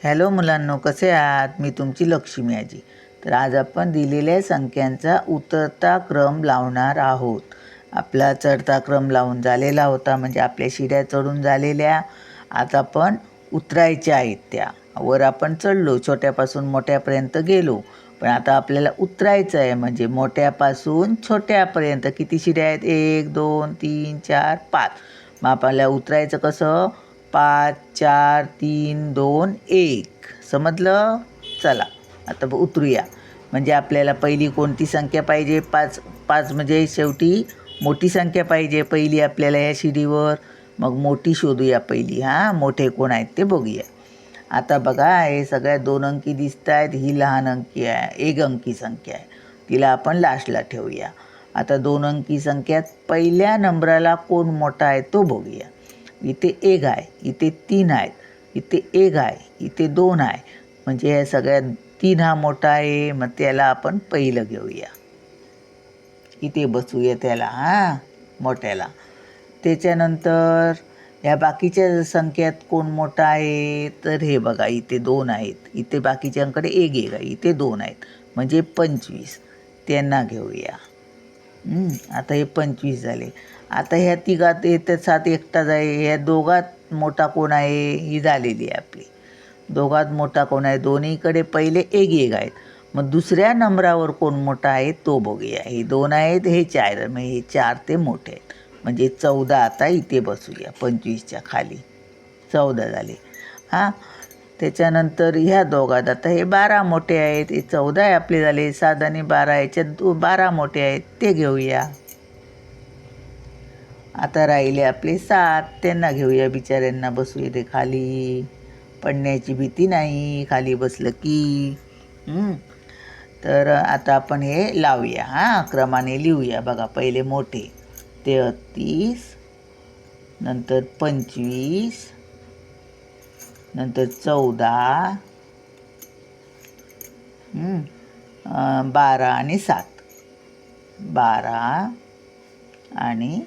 Hello मुलांनो, कसे आहात? मी तुमची लक्ष्मी आजी. तर आज आपण दिलेल्या संख्यांचा उतरता क्रम लावणार आहोत. आपला चढता क्रम लावून झालेला होता, म्हणजे आपल्या शिड्या चढून झालेल्या. आता आपण उतरायच्या आहेत. त्या वर आपण चढलो, छोट्यापासून मोठ्यापर्यंत गेलो, पण आता आपल्याला उतरायचं आहे, म्हणजे मोठ्यापासून छोट्यापर्यंत. किती शिड्या आहेत? 1 2 3 4 5. मग आपल्याला उतरायचं कसं? 5 4 3 2 1. समजलं? चला आता उतरूया. म्हणजे आपल्याला पहिली कोणती संख्या पाहिजे? 5. 5 म्हणजे शेवटी मोठी संख्या पाहिजे पहिली आपल्याला या शिडीवर. मग मोठी शोधूया पहिली. मोठे कोण आहेत ते बघूया. आता बघा, हे सगळ्यात 2 अंकी दिसत आहेत. ही लहान अंकी आहे, 1 अंकी संख्या आहे, तिला आपण लास्टला ठेवूया. आता 2 अंकी संख्यात पहिल्या नंबराला कोण मोठा आहे तो बघूया. इथे 1 आहे, इथे 3 आहेत, इथे 1 आहे, इथे 2 आहे, म्हणजे हे सगळ्यात 3 हा मोठा आहे. मग त्याला आपण पहिलं घेऊया, इथे बसूया त्याला मोठ्याला. त्याच्यानंतर या बाकीच्या संख्यात कोण मोठा आहे? तर हे बघा, इथे 2 आहेत, इथे बाकीच्यांकडे 1 आहे, इथे 2 आहेत, म्हणजे 25. त्यांना घेऊया. आता हे 25 झाले. आता ह्या तिघात येतात 7 एकटाच आहे. ह्या दोघात मोठा कोण आहे? ही झालेली आहे आपली. दोघात मोठा कोण आहे? दोन्हीकडे पहिले 1 आहेत. मग दुसऱ्या नंबरावर कोण मोठा आहे तो बघूया. हे 2 आहेत, हे 4. मग हे 4 ते मोठे आहेत, म्हणजे 14. आता इथे बसूया 25च्या खाली. 14 झाले. त्याच्यानंतर ह्या दोघात आता हे 12 मोठे आहेत. हे 14 आहे आपले झाले. 7 आणि 12 याच्यात 12 मोठे आहेत, ते घेऊया. आता राहिले आपले 7. त्यांना घेऊया. बिचाऱ्यांना बसूया ते खाली. पडण्याची भीती नाही खाली बसलं की. तर आता आपण हे लावूया. क्रमाने लिहूया. बघा, पहिले मोठे 33, नंतर 25, नंतर 14, 12 आणि 7. 12 आणि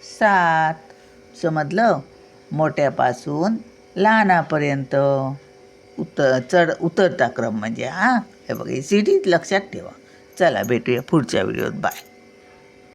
7. समजलं? मोठ्यापासून लहानापर्यंत उतरता क्रम म्हणजे हे बघा, ही सीडी लक्षात ठेवा. चला भेटूया पुढच्या व्हिडिओत. बाय.